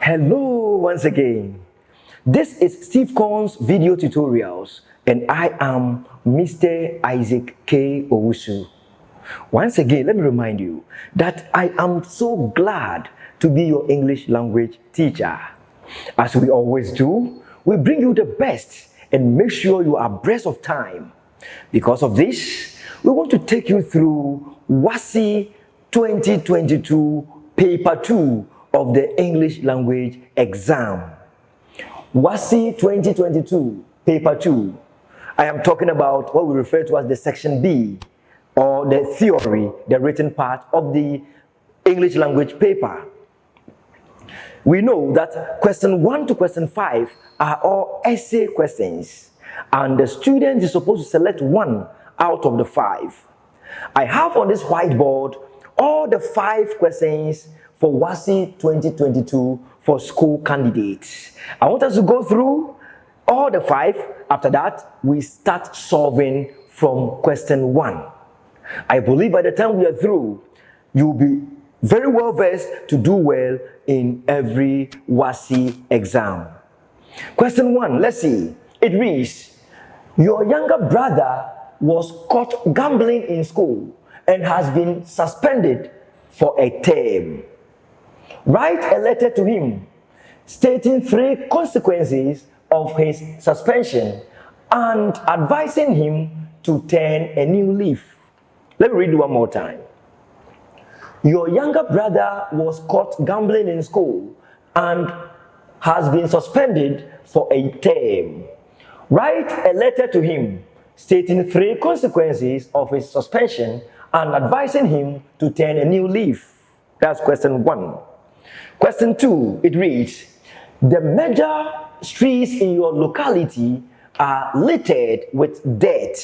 Hello once again. This is Steve Korn's video tutorials and I am Mr. Isaac K. Owusu. Once again, let me remind you that I am so glad to be your English language teacher. As we always do, we bring you the best and make sure you are abreast of time. Because of this, we want to take you through WASSI 2022 Paper 2 of the English language exam. WASSI 2022 Paper 2. I am talking about what we refer to as the Section B, or the theory, the written part of the English language paper. We know that question 1 to question 5 are all essay questions, and the student is supposed to select one out of the 5. I have on this whiteboard all the 5 questions for WASSI 2022 for school candidates. I want us to go through all the 5. After that, we start solving from question 1. I believe by the time we are through, you'll be very well versed to do well in every WASSI exam. Question 1, let's see. It reads, your younger brother was caught gambling in school and has been suspended for a term. Write a letter to him stating 3 consequences of his suspension and advising him to turn a new leaf. Let me read it one more time. Your younger brother was caught gambling in school and has been suspended for a term. Write a letter to him stating 3 consequences of his suspension and advising him to turn a new leaf. That's question 1. Question 2, it reads, the major streets in your locality are littered with dirt.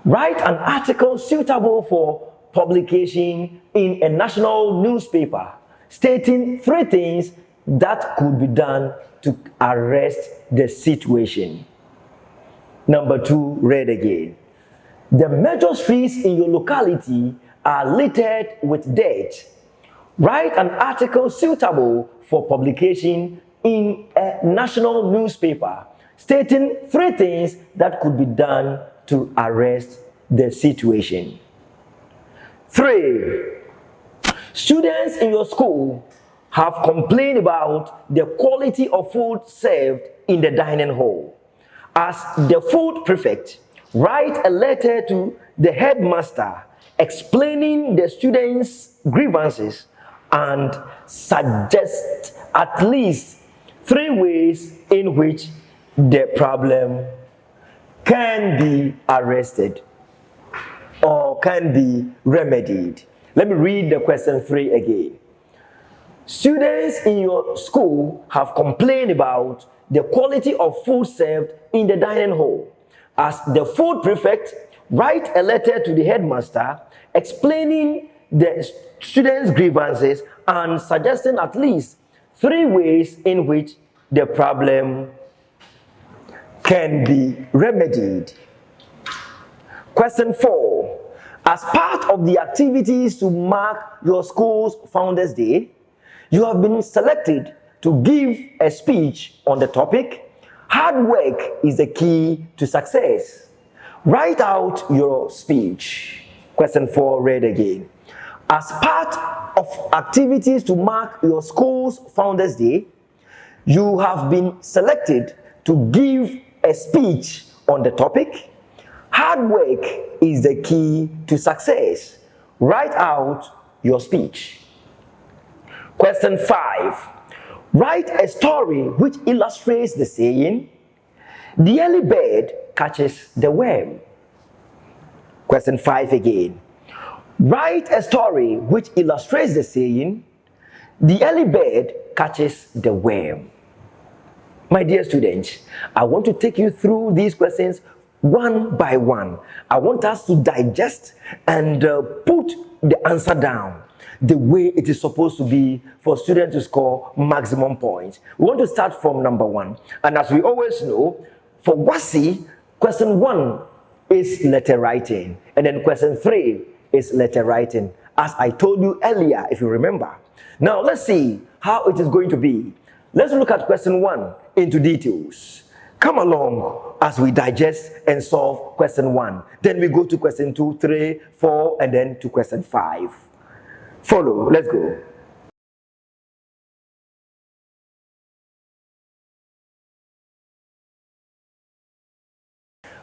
Write an article suitable for publication in a national newspaper stating 3 things that could be done to arrest the situation. Number 2, read again. The major streets in your locality are littered with dirt. Write an article suitable for publication in a national newspaper stating 3 things that could be done to arrest the situation. 3. Students in your school have complained about the quality of food served in the dining hall. As the food prefect, write a letter to the headmaster explaining the students' grievances and suggest at least 3 ways in which the problem can be arrested or can be remedied. Let me read the question 3 again. Students in your school have complained about the quality of food served in the dining hall. As the food prefect, write a letter to the headmaster explaining the students' grievances and suggesting at least 3 ways in which the problem can be remedied. Question 4. As part of the activities to mark your school's Founders Day, you have been selected to give a speech on the topic, hard work is the key to success. Write out your speech. Question 4, read again. As part of activities to mark your school's Founders Day, you have been selected to give a speech on the topic, hard work is the key to success. Write out your speech. Question 5. Write a story which illustrates the saying, the early bird catches the worm. Question 5 again. Write a story which illustrates the saying, the early bird catches the worm. My dear students, I want to take you through these questions one by one. I want us to digest and put the answer down the way it is supposed to be for students to score maximum points. We want to start from number 1. And as we always know, for WASSI, question 1 is letter writing. And then question 3 is letter writing, as I told you earlier, if you remember. Now, let's see how it is going to be. let's look at question 1 into details. Come along as we digest and solve question 1. Then we go to question 2, 3, 4, and then to question 5. Follow, let's go.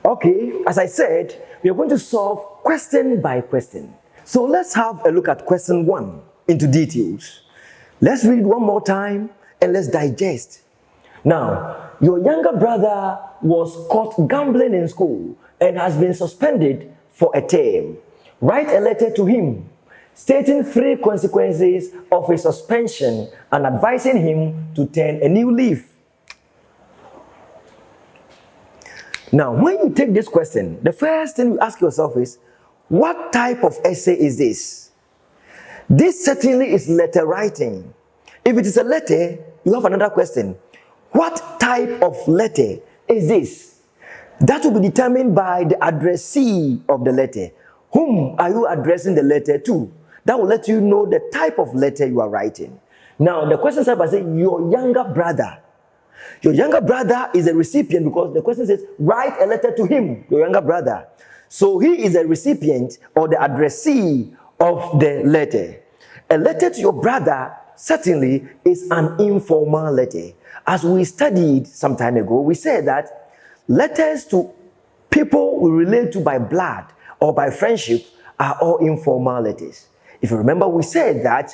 Okay, as I said, we are going to solve question by question. So let's have a look at question 1 into details. Let's read one more time and let's digest. Now, your younger brother was caught gambling in school and has been suspended for a term. Write a letter to him stating 3 consequences of his suspension and advising him to turn a new leaf. Now, when you take this question, the first thing you ask yourself is, what type of essay is this? This certainly is letter writing. If it is a letter, you have another question. What type of letter is this? That will be determined by the addressee of the letter. Whom are you addressing the letter to? That will let you know the type of letter you are writing. Now, the question starts by saying, your younger brother. Your younger brother is a recipient because the question says, write a letter to him, your younger brother. So he is a recipient or the addressee of the letter. A letter to your brother certainly is an informal letter. As we studied some time ago, we said that letters to people we relate to by blood or by friendship are all informal letters. If you remember, we said that,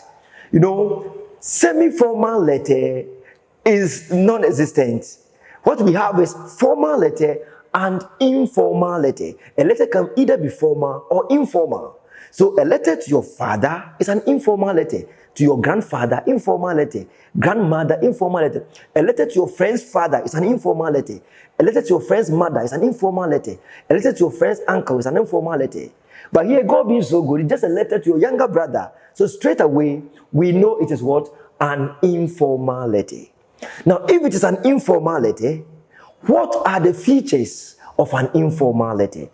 semi-formal letter is non-existent. What we have is formal letter and informal letter. A letter can either be formal or informal. So a letter to your father is an informal letter. To your grandfather, informal letter. Grandmother, informal letter. A letter to your friend's father is an informal letter. A letter to your friend's mother is an informal letter. A letter to your friend's uncle is an informal letter. But here, God being so good, it's just a letter to your younger brother. So straight away, we know it is what? An informal letter. Now, if it is an informal letter, what are the features of an informal letter?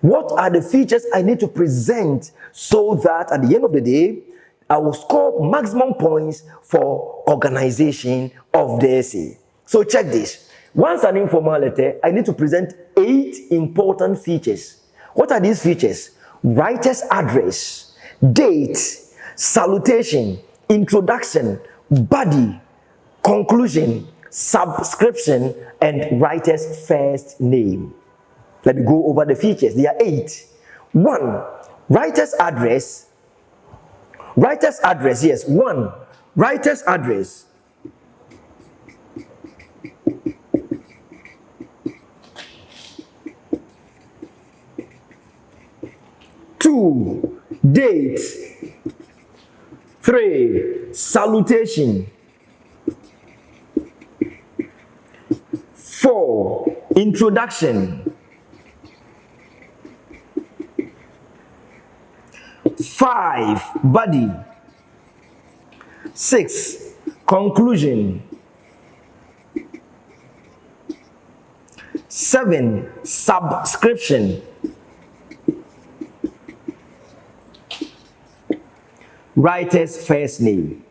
What are the features I need to present so that at the end of the day, I will score maximum points for organization of the essay? So check this. Once an informal letter, I need to present 8 important features. What are these features? Writer's address, date, salutation, introduction, body, conclusion, subscription, and writer's first name. Let me go over the features. There are 8. 1. Writer's address. Writer's address, yes. 1. Writer's address. 2. Date. 3. Salutation. 4. Introduction. 5. Body. 6. Conclusion. 7. Subscription. Writer's first name.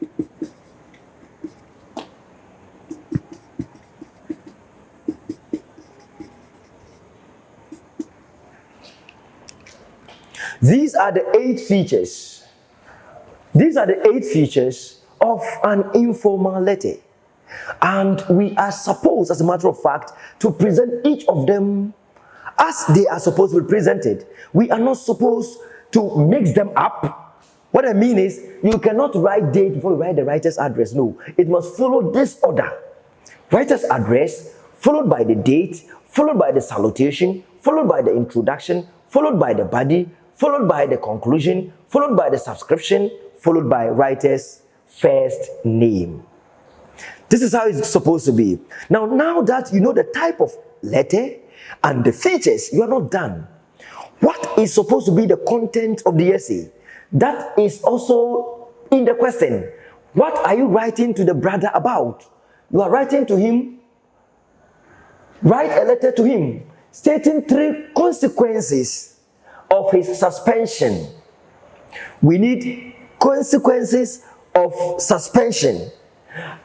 These are the 8 features. These are the 8 features of an informal letter. And we are supposed, as a matter of fact, to present each of them as they are supposed to be presented. We are not supposed to mix them up. What I mean is, you cannot write date before you write the writer's address. No, it must follow this order. Writer's address, followed by the date, followed by the salutation, followed by the introduction, followed by the body, followed by the conclusion, followed by the subscription, followed by writer's first name. This is how it's supposed to be. Now that you know the type of letter and the features, you are not done. What is supposed to be the content of the essay? That is also in the question. What are you writing to the brother about? You are writing to him. Write a letter to him stating 3 consequences of his suspension. We need consequences of suspension.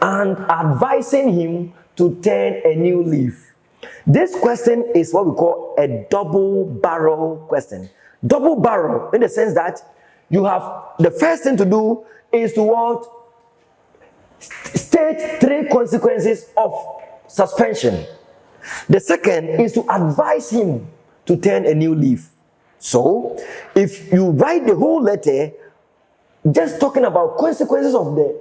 and advising him to turn a new leaf. This question is what we call a double barrel question. Double barrel in the sense that you have the first thing to do is to what? State 3 consequences of suspension. The second is to advise him to turn a new leaf. So, if you write the whole letter just talking about consequences of the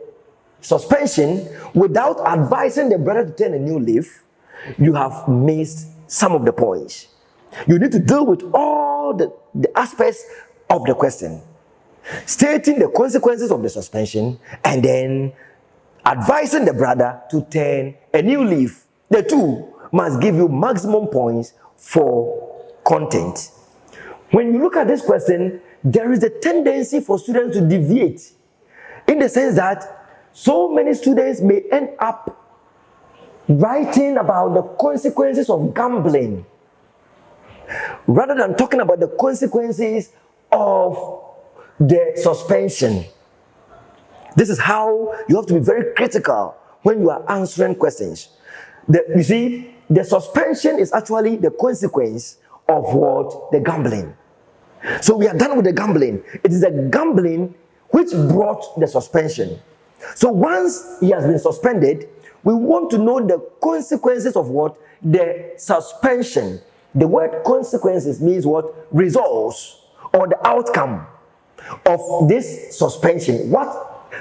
suspension without advising the brother to turn a new leaf, you have missed some of the points. You need to deal with all the aspects of the question, stating the consequences of the suspension and then advising the brother to turn a new leaf. The two must give you maximum points for content. When you look at this question, there is a tendency for students to deviate in the sense that so many students may end up writing about the consequences of gambling rather than talking about the consequences of the suspension. This is how you have to be very critical when you are answering questions. You see, the suspension is actually the consequence of what? The gambling. So we are done with the gambling. It is the gambling which brought the suspension. So once he has been suspended, we want to know the consequences of what? The suspension. The word consequences means what? Results or the outcome of this suspension. What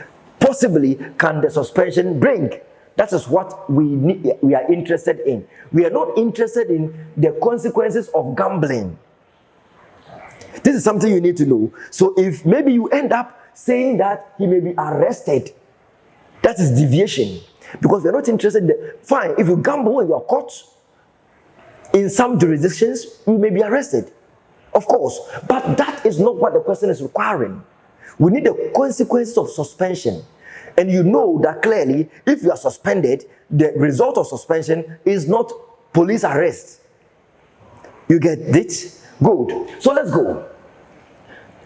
possibly can the suspension bring? That is what we are interested in. We are not interested in the consequences of gambling. This is something you need to know. So if maybe you end up saying that he may be arrested, that is deviation. Because we are not interested in the, fine, if you gamble and you are caught, in some jurisdictions, you may be arrested. Of course. But that is not what the question is requiring. We need the consequences of suspension. And you know that clearly, if you are suspended, the result of suspension is not police arrest. You get it? Good. So let's go.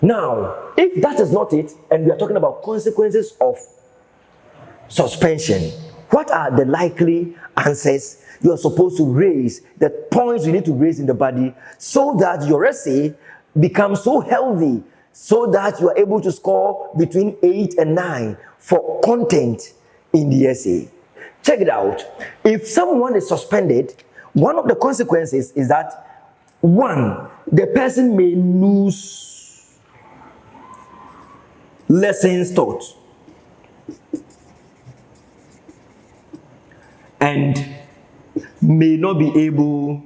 Now, if that is not it, and we are talking about consequences of suspension, what are the likely answers you are supposed to raise, the points you need to raise in the body, so that your essay becomes so healthy, so that you are able to score between 8 and 9 for content in the essay. Check it out. If someone is suspended, one of the consequences is that, one, the person may lose lessons taught. And may not be able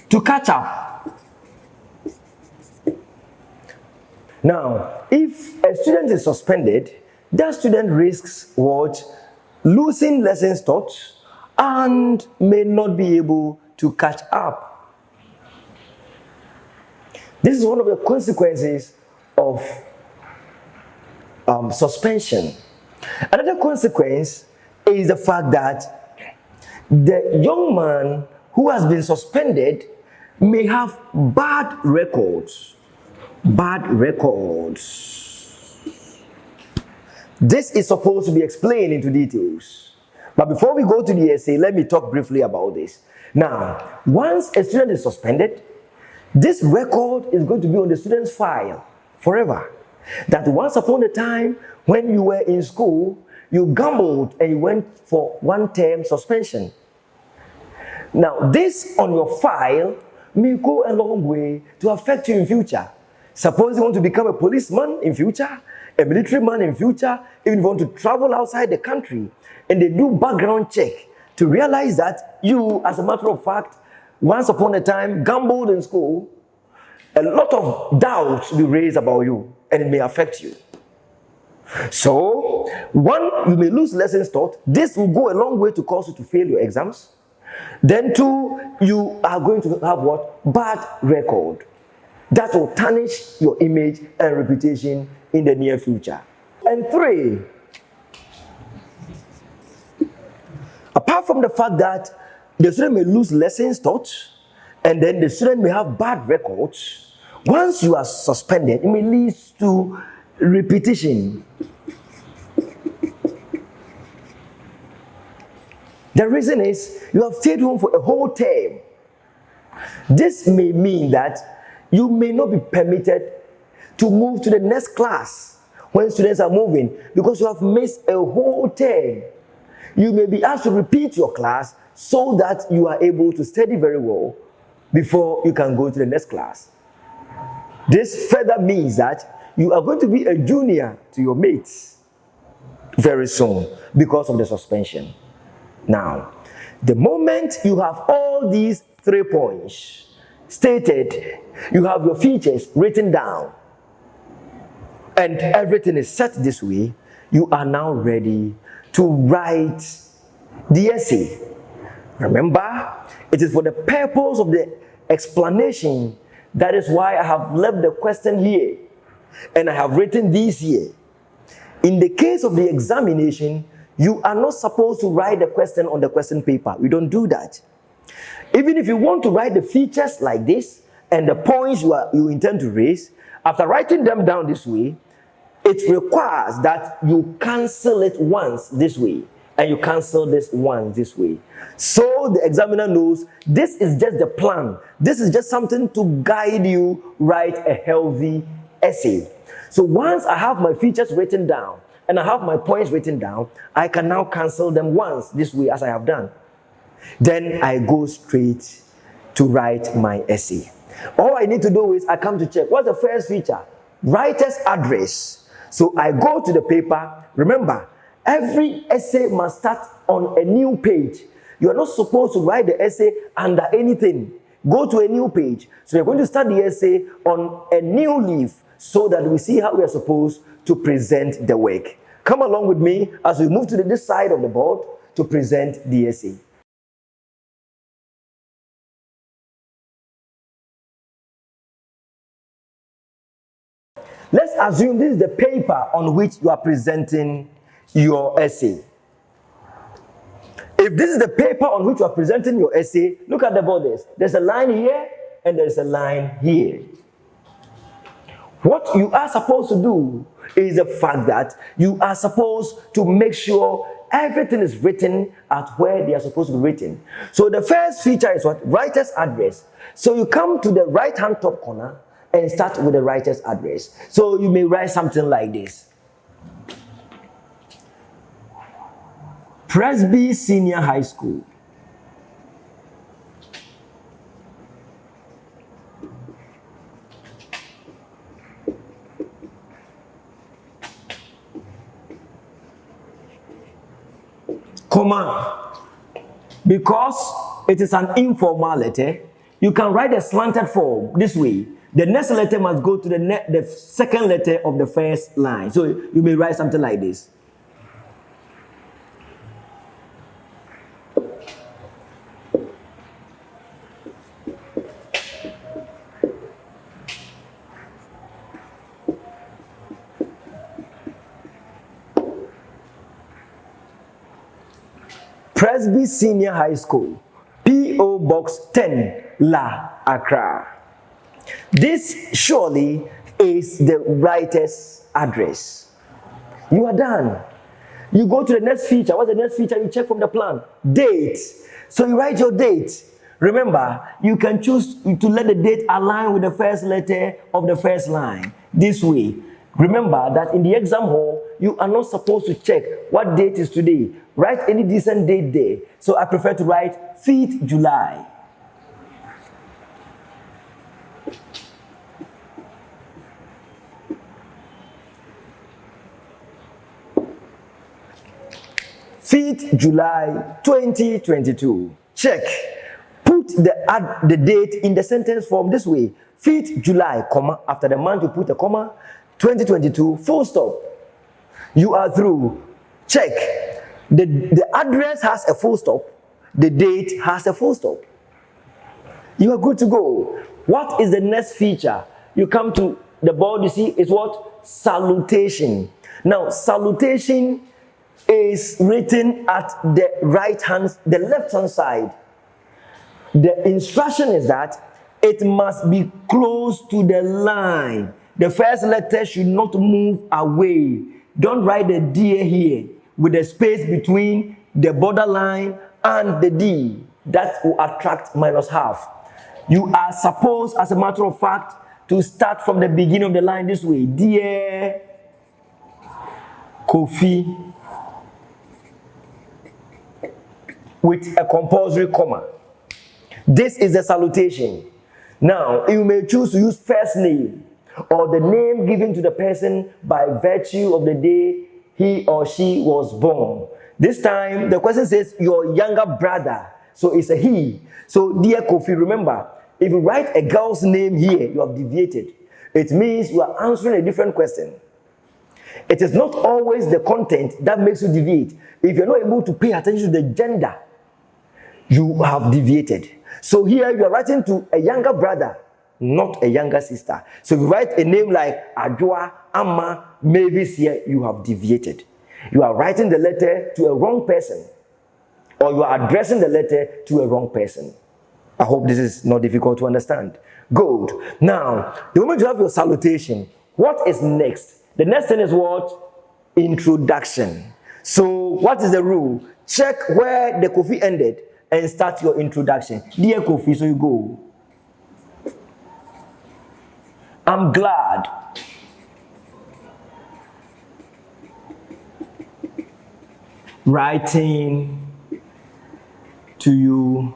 to catch up. Now, if a student is suspended, that student risks what? Losing lessons taught and may not be able to catch up. This is one of the consequences of suspension. Another consequence is the fact that the young man who has been suspended may have bad records. Bad records. This is supposed to be explained into details. But before we go to the essay, let me talk briefly about this. Now, once a student is suspended, this record is going to be on the student's file forever. That once upon a time, when you were in school, you gambled and you went for 1 term suspension. Now, this on your file may go a long way to affect you in future. Suppose you want to become a policeman in future, a military man in future, even if you want to travel outside the country, and they do background check to realize that you, as a matter of fact, once upon a time gambled in school, a lot of doubts will be raised about you, and it may affect you. So, one, you may lose lessons taught. This will go a long way to cause you to fail your exams. Then two, you are going to have what? Bad record. That will tarnish your image and reputation in the near future. And three, apart from the fact that the student may lose lessons taught, and then the student may have bad records, once you are suspended, it may lead to repetition. The reason is you have stayed home for a whole term. This may mean that you may not be permitted to move to the next class when students are moving because you have missed a whole term. You may be asked to repeat your class so that you are able to study very well before you can go to the next class. This further means that you are going to be a junior to your mates very soon because of the suspension. Now, the moment you have all these 3 points stated, you have your features written down, and everything is set this way, you are now ready to write the essay. Remember, it is for the purpose of the explanation. That is why I have left the question here, and I have written these here. In the case of the examination, you are not supposed to write the question on the question paper. We don't do that. Even if you want to write the features like this and the points you intend to raise, after writing them down this way, it requires that you cancel it once this way and you cancel this once this way. So the examiner knows this is just the plan. This is just something to guide you write a healthy essay. So once I have my features written down and I have my points written down, I can now cancel them once this way as I have done. Then I go straight to write my essay. All I need to do is I come to check. What's the first feature? Writer's address. So I go to the paper. Remember, every essay must start on a new page. You are not supposed to write the essay under anything. Go to a new page. So you're going to start the essay on a new leaf so that we see how we are supposed to present the work. Come along with me as we move to this side of the board to present the essay. Let's assume this is the paper on which you are presenting your essay. If this is the paper on which you are presenting your essay, look at the borders. There's a line here and there's a line here. What you are supposed to do is the fact that you are supposed to make sure everything is written at where they are supposed to be written. So the first feature is what? Writer's address. So you come to the right-hand top corner and start with the writer's address. So you may write something like this. Presby Senior High School. Comma. Because it is an informal letter, you can write a slanted form this way. The next letter must go to the second letter of the first line. So you may write something like this. Presby Senior High School, P.O. Box 10, La, Accra. This surely is the writer's address. You are done. You go to the next feature. What's the next feature? You check from the plan. Date. So you write your date. Remember, you can choose to let the date align with the first letter of the first line. This way. Remember that in the exam hall, you are not supposed to check what date is today. Write any decent date there. So I prefer to write 5th July. July 2022. Check. Put the date in the sentence form this way. 5th July, comma, after the month you put a comma, 2022, full stop. You are through. Check. The address has a full stop. The date has a full stop. You are good to go. What is the next feature? You come to the board, you see, is what? Salutation. Now, salutation is written at the left-hand side. The instruction is that it must be close to the line. the first letter should not move away. Don't write the D here with a space between the borderline and the D. That will attract minus half. You are supposed, as a matter of fact, to start from the beginning of the line this way. Dear Kofi, with a compulsory comma. This is the salutation. Now, you may choose to use first name or the name given to the person by virtue of the day he or she was born. This time, the question says your younger brother. So it's a he. So, dear Kofi, remember, if you write a girl's name here, you have deviated. It means you are answering a different question. It is not always the content that makes you deviate. If you're not able to pay attention to the gender, you have deviated. So here you are writing to a younger brother, not a younger sister. So if you write a name like Adjoa, Amma, Mavis here, you have deviated. You are writing the letter to a wrong person, or you are addressing the letter to a wrong person. I hope this is not difficult to understand. Good. Now, the moment you have your salutation, what is next? The next thing is what? Introduction. So what is the rule? Check where the Kofi ended and start your introduction. Dear Kofi, so you go. I'm glad writing to you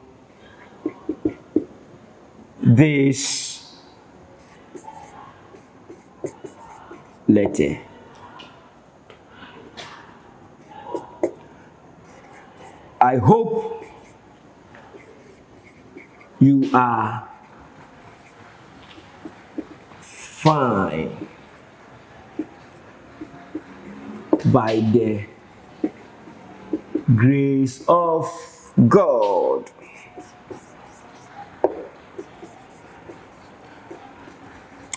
this letter. I hope you are fine by the grace of God.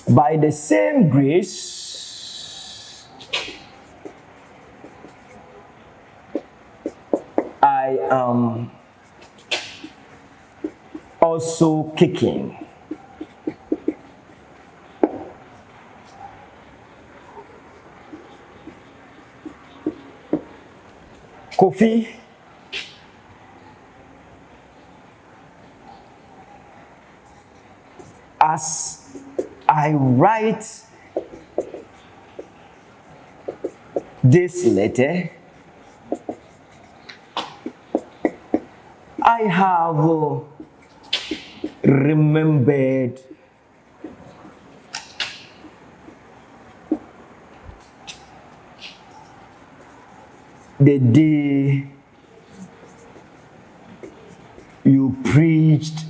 By the same grace, I am also kicking. Kofi, as I write this letter, I have remembered the day you preached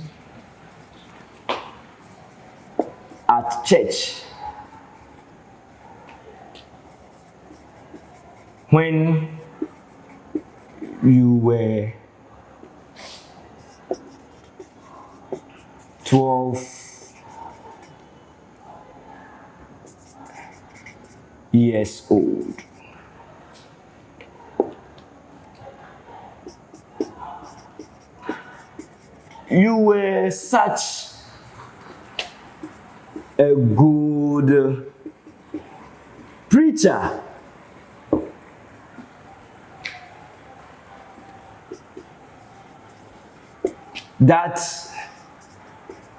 at church when you were 12 years old. You were such a good preacher. That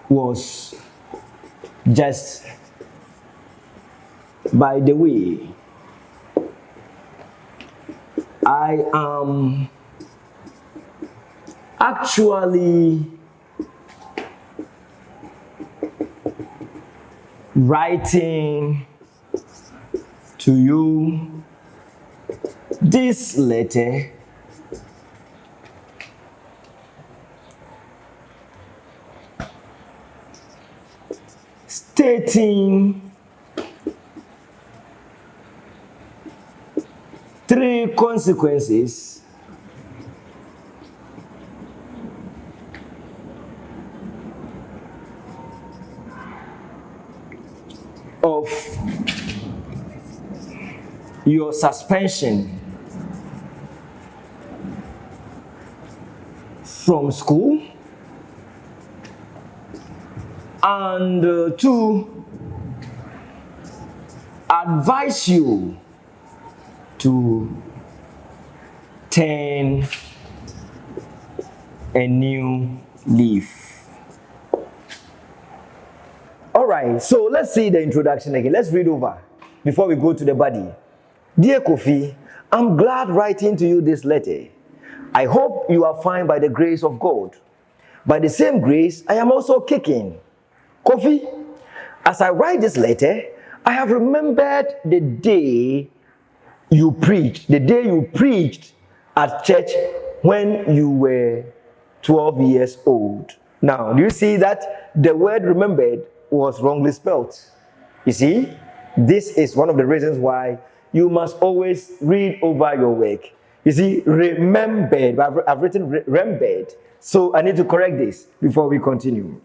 was just by the way. I am actually writing to you this letter stating 3 consequences of your suspension from school, and 2, advise you to turn a new leaf. All right, so let's see the introduction again. Let's read over before we go to the body. Dear Kofi, I'm glad writing to you this letter. I hope you are fine by the grace of God. By the same grace, I am also kicking. Kofi, as I write this letter, I have remembered the day you preached at church when you were 12 years old. Now, do you see that the word remembered was wrongly spelled? You see, this is one of the reasons why you must always read over your work. You see, remembered, but I've written remembered. So I need to correct this before we continue.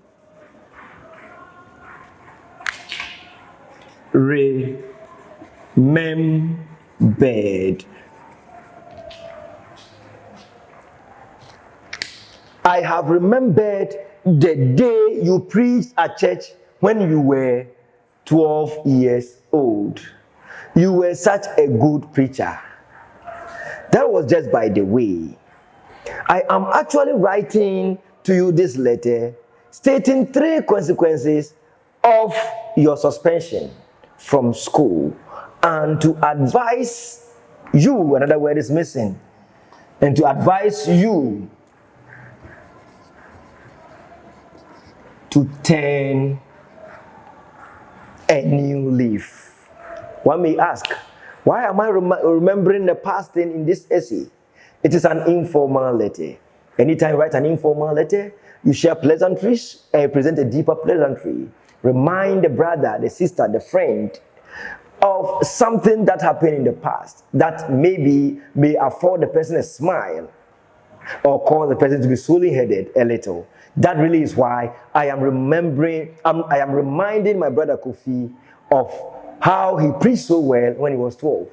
Remembered. I have remembered the day you preached at church when you were 12 years old. You were such a good preacher. That was just by the way. I am actually writing to you this letter stating 3 consequences of your suspension from school and to advise you, another word is missing, and to advise you to turn a new leaf. One may ask, why am I remembering the past thing in this essay? It is an informal letter. Anytime you write an informal letter, you share pleasantries and present a deeper pleasantry. Remind the brother, the sister, the friend of something that happened in the past that maybe may afford the person a smile or cause the person to be swollen-headed a little. That really is why I am reminding my brother Kofi of how he preached so well when he was 12.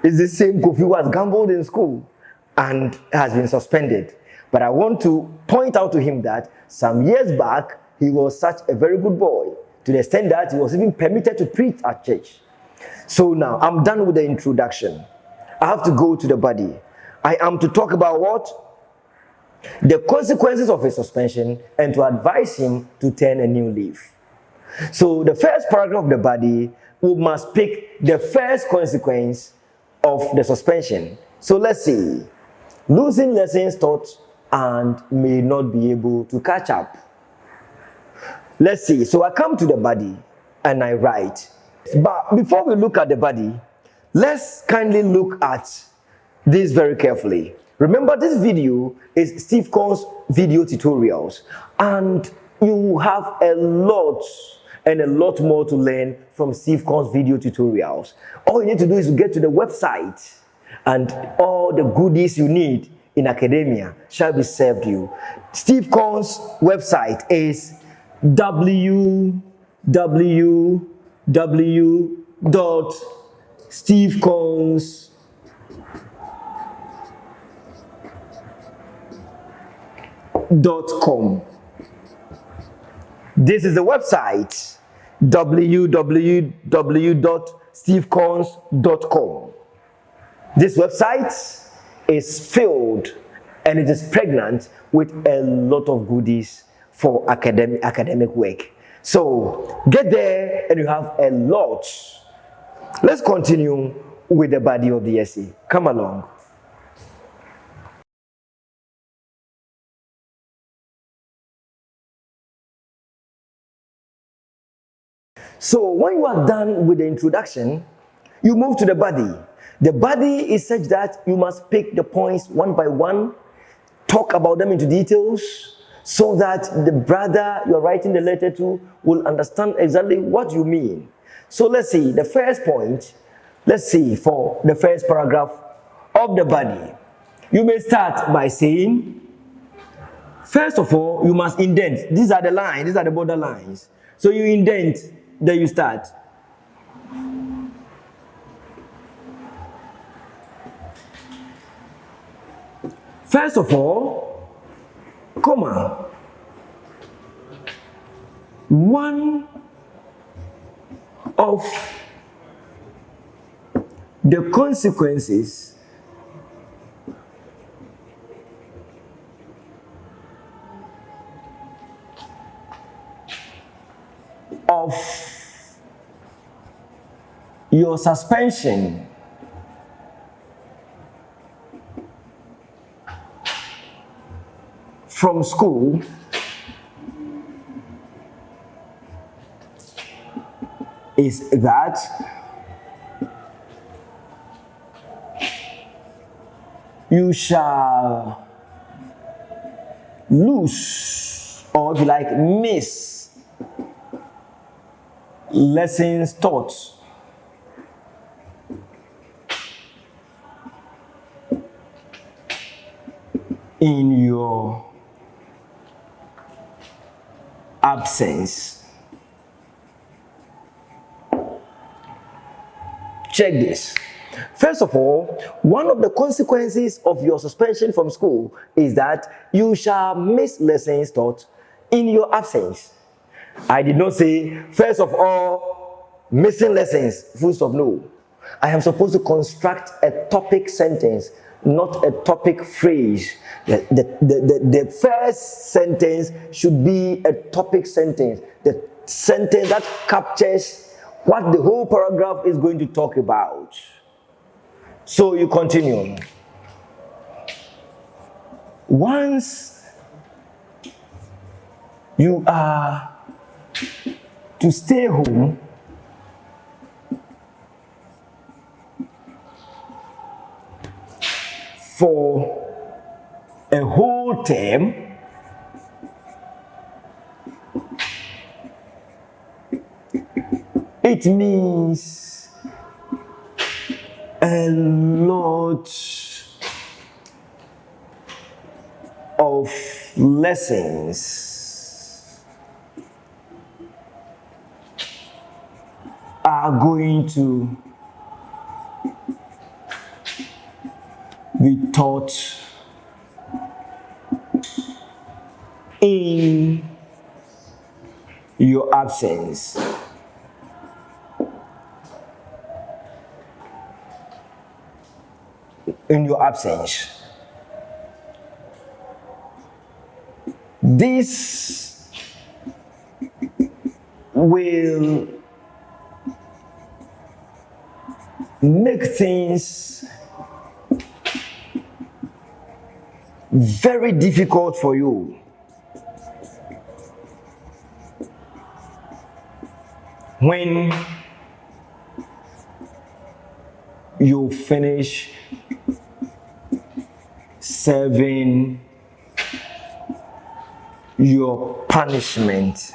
It's the same Kofi who has gambled in school and has been suspended. But I want to point out to him that some years back, he was such a very good boy, to the extent that he was even permitted to preach at church. So now, I'm done with the introduction. I have to go to the body. I am to talk about what? The consequences of his suspension and to advise him to turn a new leaf. So the first paragraph of the body, we must pick the first consequence of the suspension. So let's see. Losing lessons taught and may not be able to catch up. Let's see. So I come to the body and I write. But before we look at the body, let's kindly look at this very carefully. Remember, this video is Steve Korn's video tutorials, and you have a lot and a lot more to learn from Steve Korn's video tutorials. All you need to do is to get to the website, and all the goodies you need in academia shall be served you. Steve Korn's website is www.stevekorns.com. This is the website, www.stevekorns.com. This website is filled and it is pregnant with a lot of goodies for academic work. So get there and you have a lot. Let's continue with the body of the essay. Come along. So when you are done with the introduction, you move to the body. The body is such that you must pick the points one by one, talk about them into details, so that the brother you're writing the letter to will understand exactly what you mean. So let's see, the first point, let's see, for the first paragraph of the body. You may start by saying, first of all, you must indent. These are the lines, these are the border lines. So you indent, then you start. First of all, comma, one of the consequences of your suspension from school is that you shall lose, or if you like, miss lessons taught in your absence. Check this. First of all, one of the consequences of your suspension from school is that you shall miss lessons taught in your absence. I did not say, first of all, missing lessons, full stop, no. I am supposed to construct a topic sentence, not a topic phrase. The first sentence should be a topic sentence, the sentence that captures what the whole paragraph is going to talk about. So you continue. Once you are to stay home for a whole term, it means a lot of lessons are going to be taught in your absence. In your absence. This will make things very difficult for you. When you finish serving your punishment.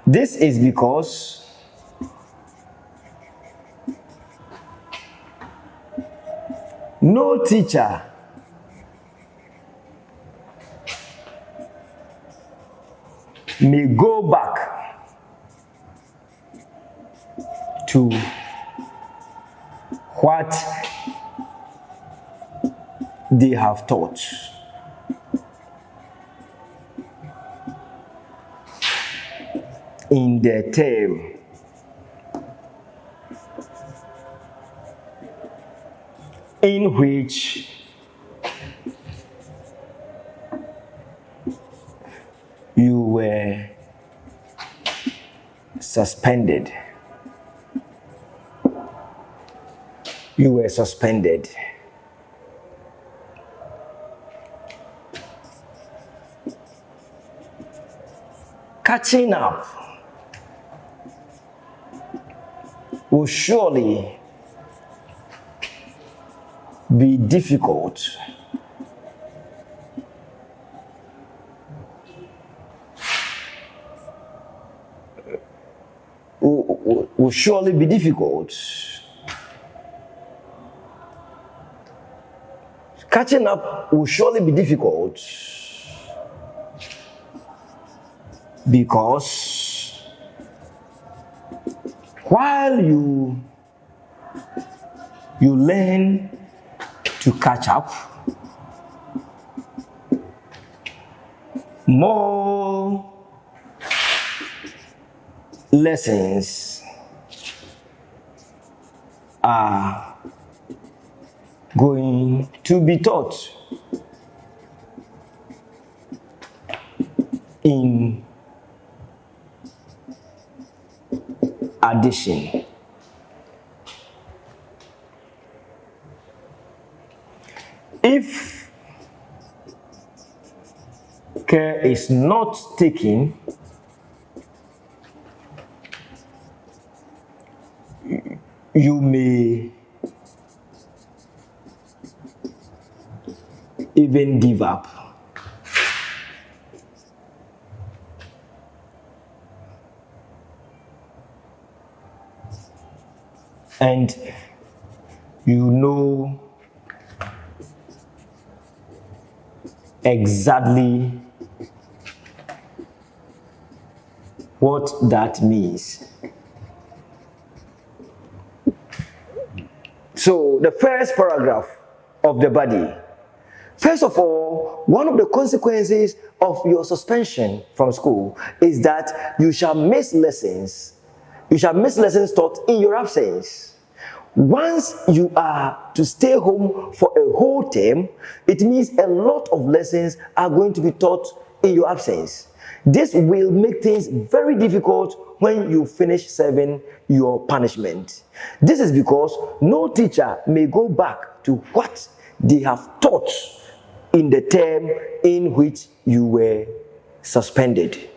This is because no teacher may go back to what they have taught. In the term. In which you were suspended. You were suspended. Catching up will surely be difficult. Will surely be difficult. Catching up will surely be difficult because while you learn to catch up, more lessons are going to be taught in addition. If care is not taken, you may even give up. And you know exactly what that means. So the first paragraph of the body. First of all, one of the consequences of your suspension from school is that you shall miss lessons. You shall miss lessons taught in your absence. Once you are to stay home for a whole term, it means a lot of lessons are going to be taught in your absence. This will make things very difficult when you finish serving your punishment. This is because no teacher may go back to what they have taught in the term in which you were suspended.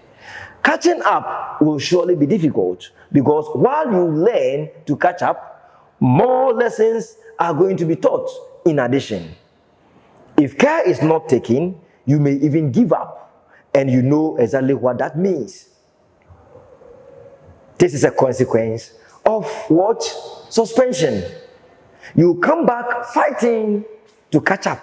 Catching up will surely be difficult because while you learn to catch up, more lessons are going to be taught in addition. If care is not taken, you may even give up, and you know exactly what that means. This is a consequence of what? Suspension. You come back fighting to catch up,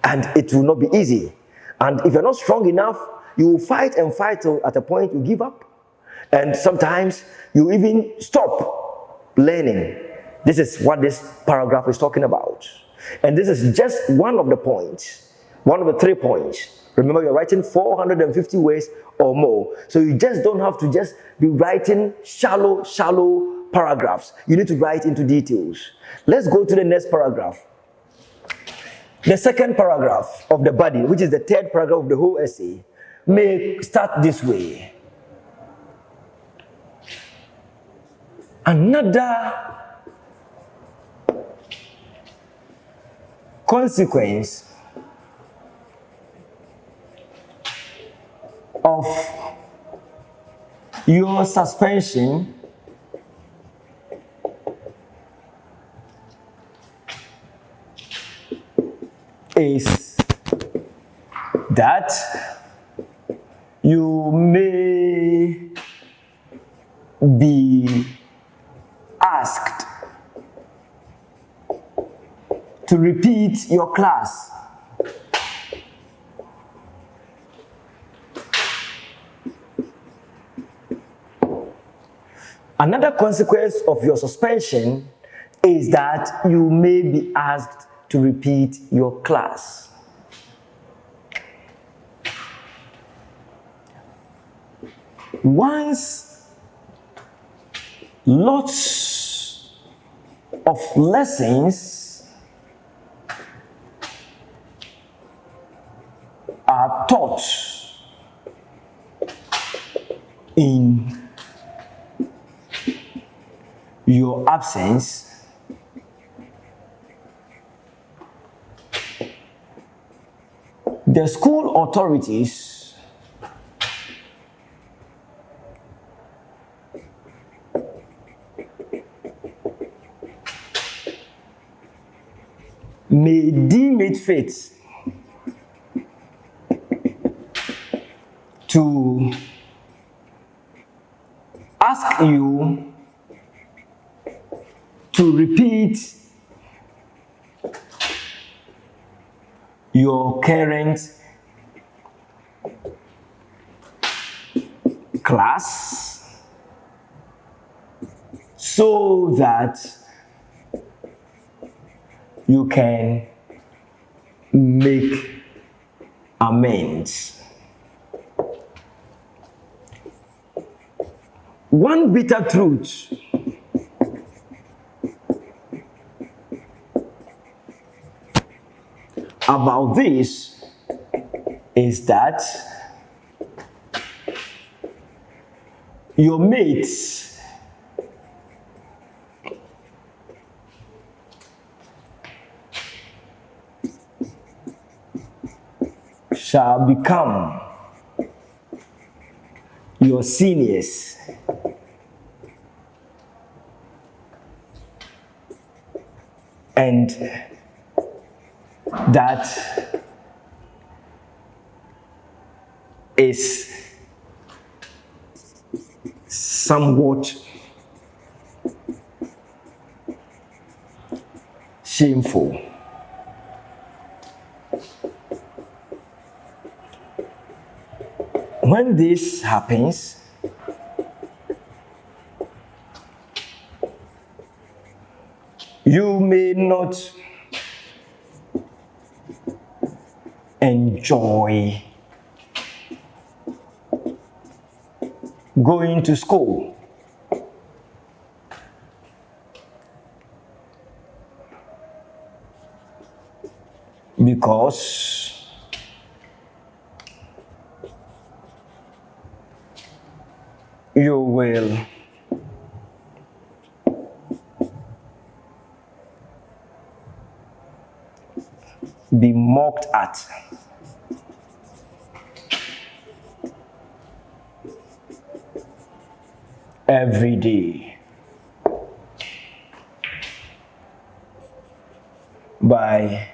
and it will not be easy. And if you're not strong enough, you will fight and fight till at a point you give up. And sometimes you even stop learning. This is what this paragraph is talking about. And this is just one of the points, one of the 3 points. Remember, you're writing 450 words or more. So you just don't have to just be writing shallow paragraphs. You need to write into details. Let's go to the next paragraph. The second paragraph of the body, which is the third paragraph of the whole essay, may start this way. Another consequence of your suspension is that you may be asked to repeat your class. Another consequence of your suspension is that you may be asked to repeat your class. Once lots of lessons are taught in your absence, the school authorities may deem it fit to ask you to repeat your current class so that you can make amends. One bitter truth about this is that your mates shall become your seniors and that is somewhat shameful. When this happens, you may not enjoy going to school because you will be mocked at. Every day by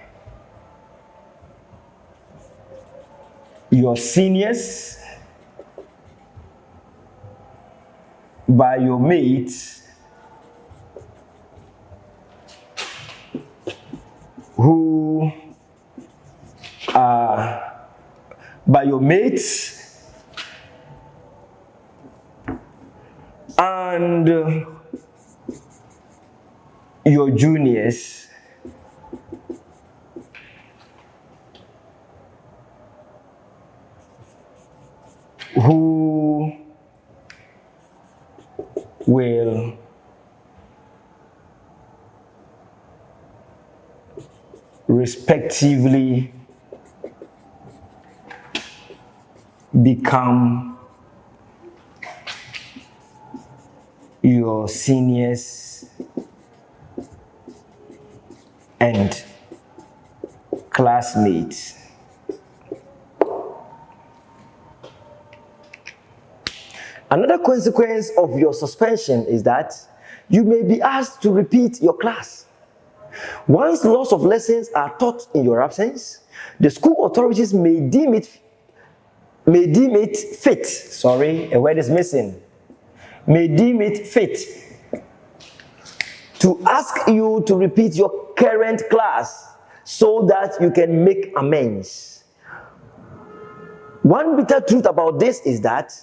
your seniors, by your mates who are by your mates and your juniors who will respectively become your seniors and classmates. Another consequence of your suspension is that you may be asked to repeat your class. Once lots of lessons are taught in your absence, the school authorities may deem it fit. Sorry, a word is missing. May deem it fit to ask you to repeat your current class so that you can make amends. One bitter truth about this is that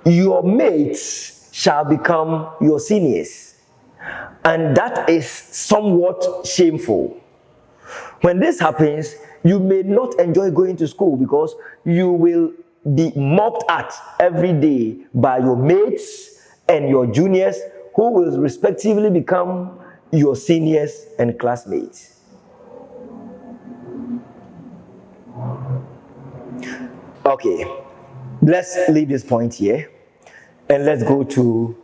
your mates shall become your seniors, and that is somewhat shameful. When this happens, you may not enjoy going to school because you will be mocked at every day by your mates and your juniors who will respectively become your seniors and classmates. Okay, let's leave this point here and let's go to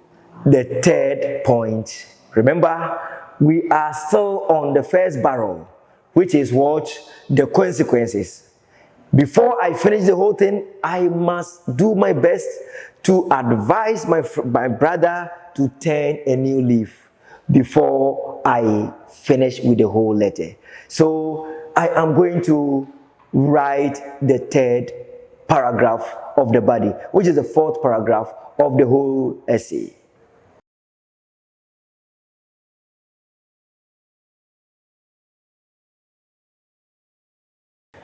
the third point. Remember, we are still on the first barrel, which is what? The consequences. Before I finish the whole thing, I must do my best to advise my brother to turn a new leaf before I finish with the whole letter. So I am going to write the third paragraph of the body, which is the fourth paragraph of the whole essay.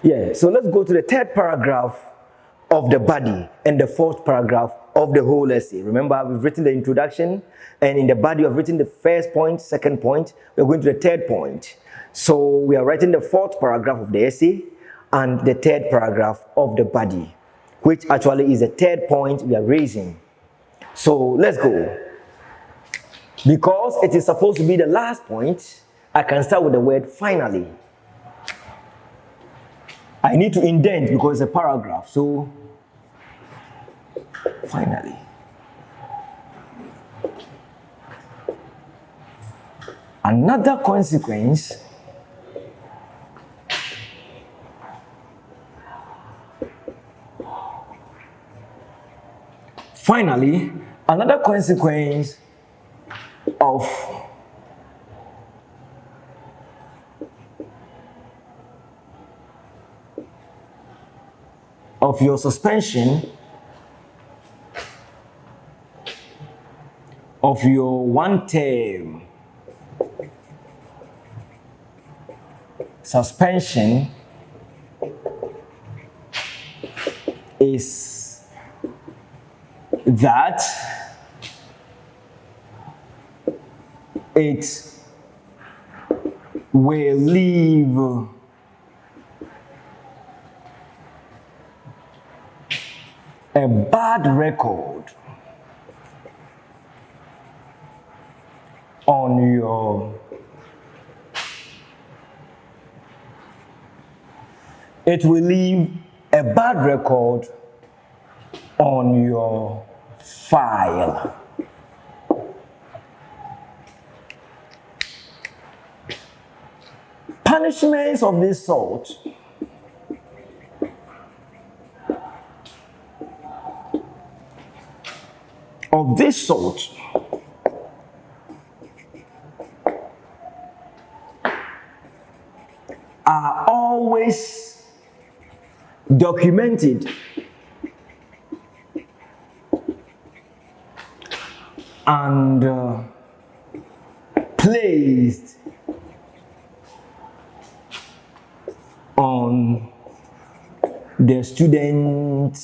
Yeah, so let's go to the third paragraph of the body and the fourth paragraph of the whole essay. Remember, we've written the introduction, and in the body, we've written the first point, second point. We're going to the third point. So we are writing the fourth paragraph of the essay and the third paragraph of the body, which actually is the third point we are raising. So let's go. Because it is supposed to be the last point, I can start with the word finally. I need to indent because it's a paragraph. So, finally. Another consequence another consequence of your suspension of your one term suspension is that it will leave a bad record on your file. Punishments of this sort are always documented and placed on the student's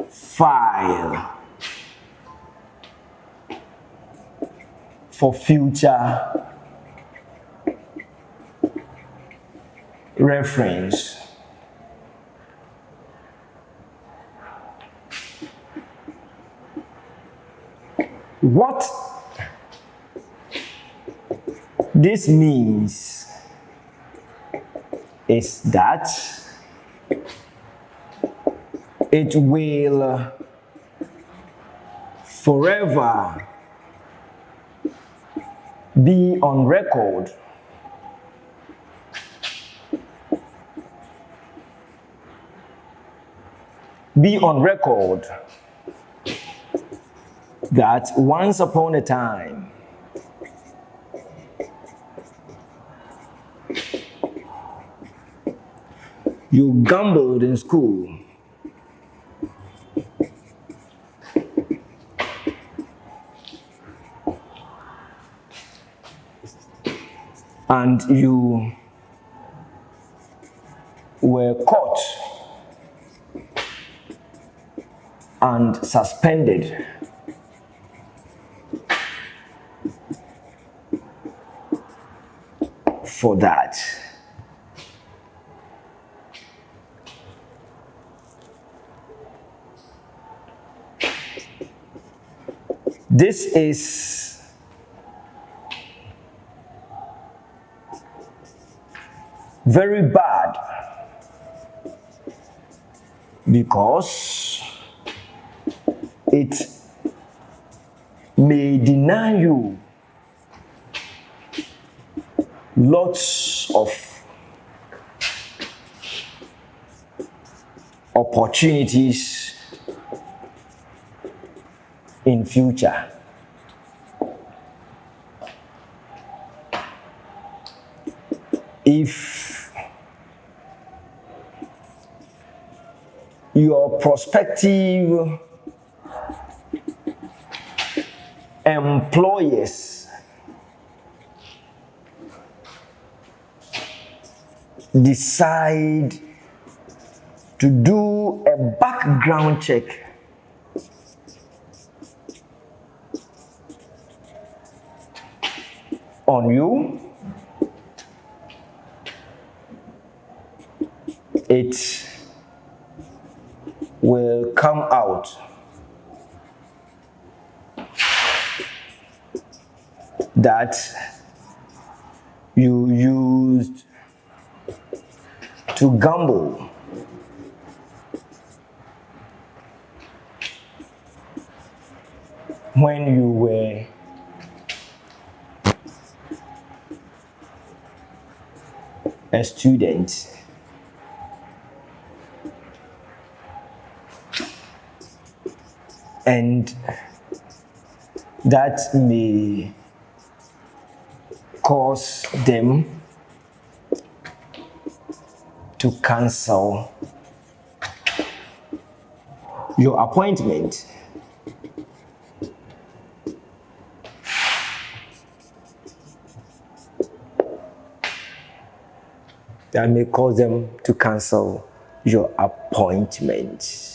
file for future reference. What this means is that it will forever be on record that once upon a time you gambled in school and you were caught and suspended for that. This is very bad because it may deny you lots of opportunities in future. If your prospective employers decide to do a background check on you, it will come out that you used to gamble when you were a student. And that may cause them to cancel your appointment. That may cause them to cancel your appointment.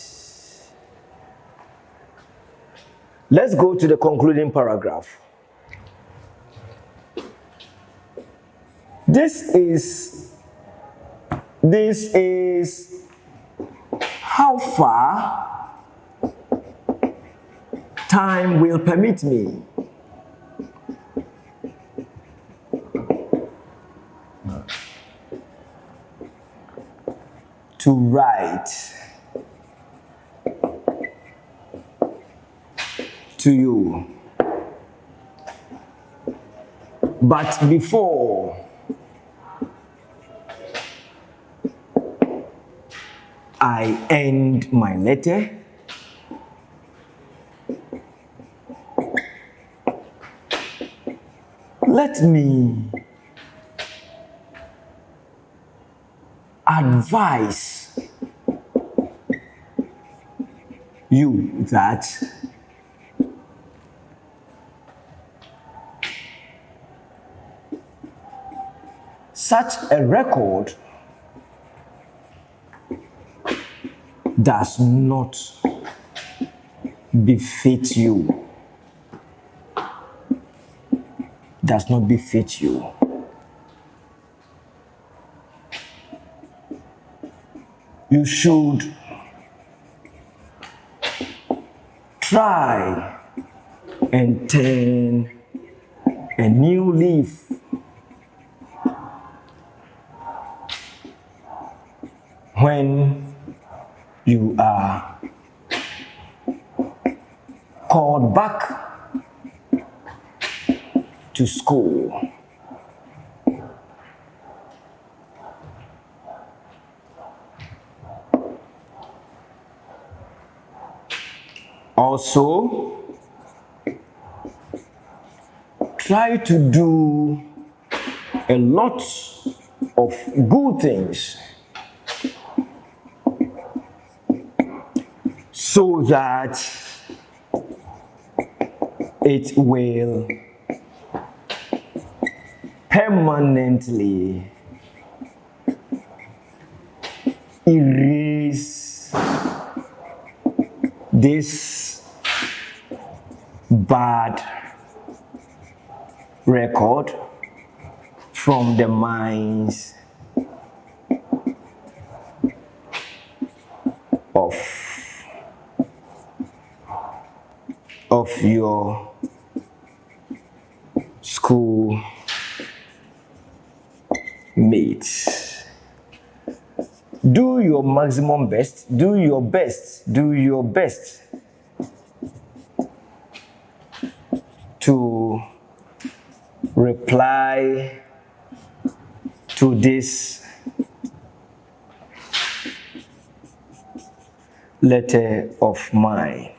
Let's go to the concluding paragraph. This is how far time will permit me to write to you. But before I end my letter, let me advise you that such a record does not befit you. Does not befit you. You should try and turn a new leaf when you are called back to school. Also, try to do a lot of good things so that it will permanently erase this bad record from the minds of your school mates. Do your maximum best, do your best to reply to this letter of mine.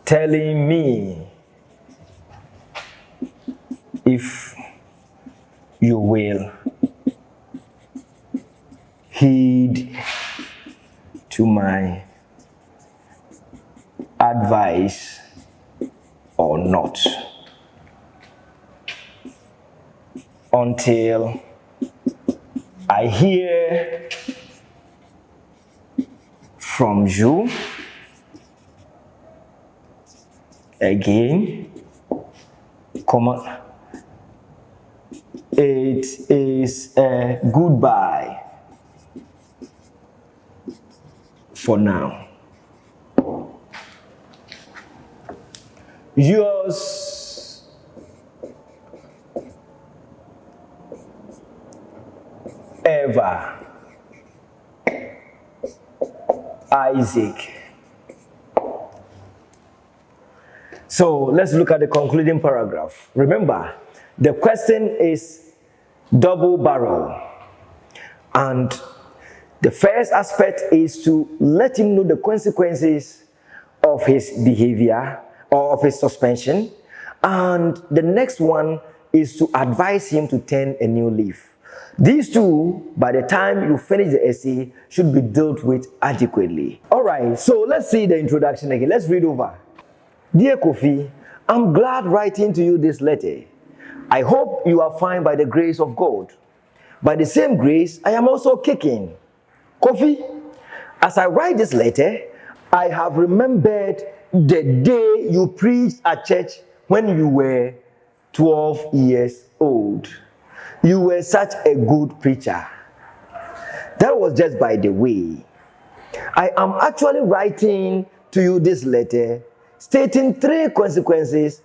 Telling me if you will heed to my advice or not, until I hear from you again, It is a goodbye for now. Yours ever, Isaac. So let's look at the concluding paragraph. Remember, the question is double barrel, and the first aspect is to let him know the consequences of his behavior or of his suspension, and the next one is to advise him to turn a new leaf. These two, by the time you finish the essay, should be dealt with adequately. All right, so let's see the introduction again. Let's read over. Dear Kofi, I'm glad writing to you this letter. I hope you are fine by the grace of God. By the same grace, I am also kicking. Kofi, as I write this letter, I have remembered the day you preached at church when you were 12 years old. You were such a good preacher. That was just by the way. I am actually writing to you this letter stating 3 consequences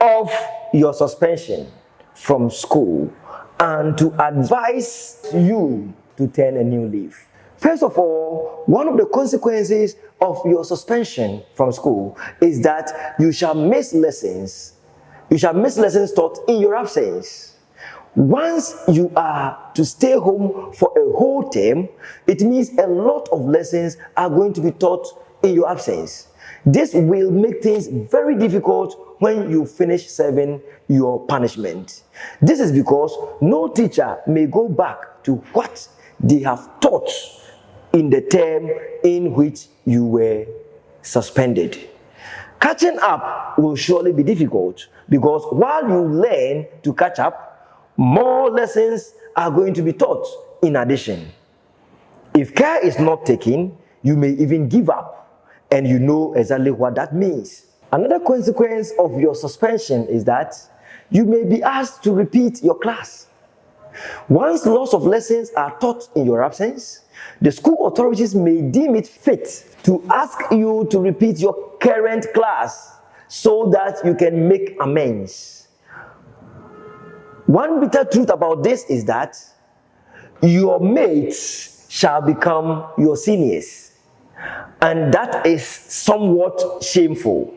of your suspension from school and to advise you to turn a new leaf. First of all, one of the consequences of your suspension from school is that you shall miss lessons. You shall miss lessons taught in your absence. Once you are to stay home for a whole term, it means a lot of lessons are going to be taught in your absence. This will make things very difficult when you finish serving your punishment. This is because no teacher may go back to what they have taught in the term in which you were suspended. Catching up will surely be difficult because while you learn to catch up, more lessons are going to be taught in addition. If care is not taken, you may even give up, and you know exactly what that means. Another consequence of your suspension is that you may be asked to repeat your class. Once lots of lessons are taught in your absence, the school authorities may deem it fit to ask you to repeat your current class so that you can make amends. One bitter truth about this is that your mates shall become your seniors, and that is somewhat shameful.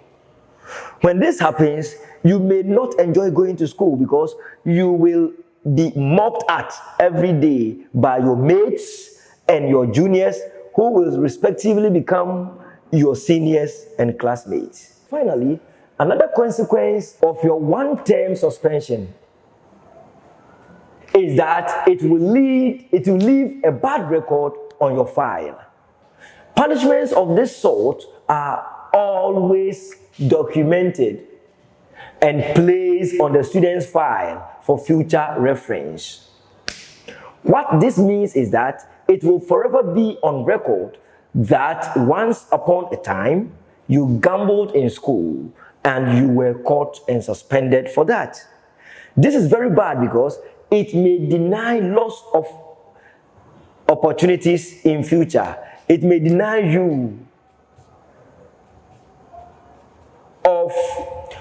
When this happens, you may not enjoy going to school because you will be mocked at every day by your mates and your juniors, who will respectively become your seniors and classmates. Finally, another consequence of your one-term suspension is that it will leave a bad record on your file. Punishments of this sort are always documented and placed on the student's file for future reference. What this means is that it will forever be on record that once upon a time you gambled in school and you were caught and suspended for that. This is very bad because it may deny lots of opportunities in future. It may deny you of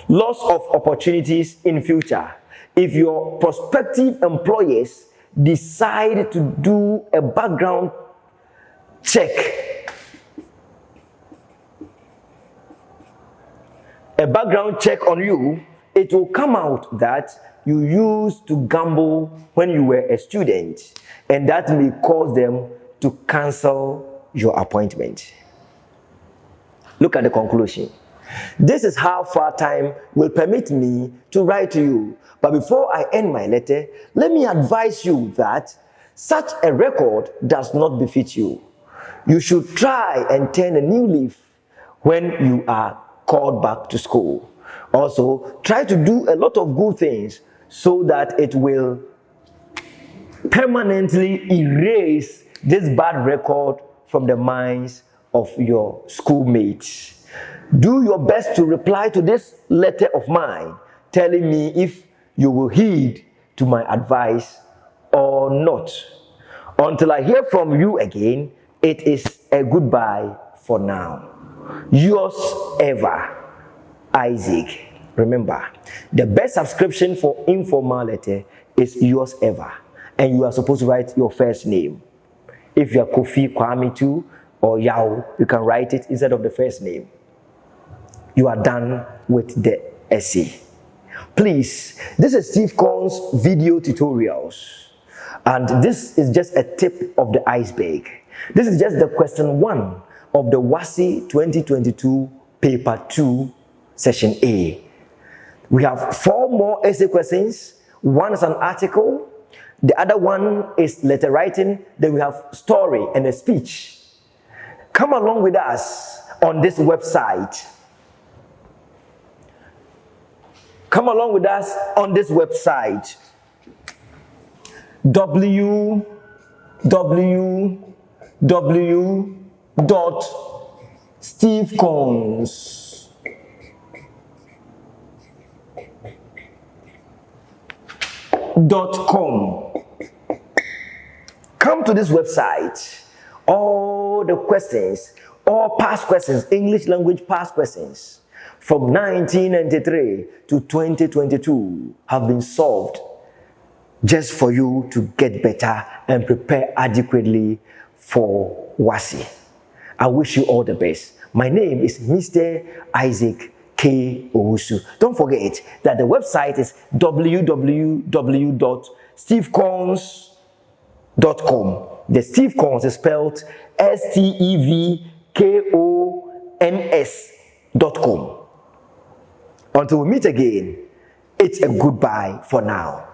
loss of opportunities in future. If your prospective employers decide to do a background check, on you, it will come out that you used to gamble when you were a student, and that may cause them to cancel your appointment. Look at the conclusion. This is how far time will permit me to write to you. But before I end my letter, let me advise you that such a record does not befit you. You should try and turn a new leaf when you are called back to school. Also, try to do a lot of good things so that it will permanently erase this bad record from the minds of your schoolmates. Do your best to reply to this letter of mine, telling me if you will heed to my advice or not. Until I hear from you again, it is a goodbye for now. Yours ever, Isaac. Remember, the best subscription for informality is yours ever. And you are supposed to write your first name. If you are Kofi, Kwame too, or Yao, you can write it instead of the first name. You are done with the essay. Please, this is Steve Korn's video tutorials. And this is just a tip of the iceberg. This is just the question 1 of the WASSI 2022 paper 2, session A. We have 4 more essay questions. One is an article. The other one is letter writing. Then we have story and a speech. Come along with us on this website. Come along with us on this website. www.stevekorns.com. Come to this website. All the questions, all past questions, English language past questions from 1993 to 2022 have been solved just for you to get better and prepare adequately for WASSI. I wish you all the best. My name is Mr. Isaac K. Owusu. Don't forget that the website is www.stevekorns.com. The Steve Korns is spelled STEVKONS.com. Until we meet again, it's a goodbye for now.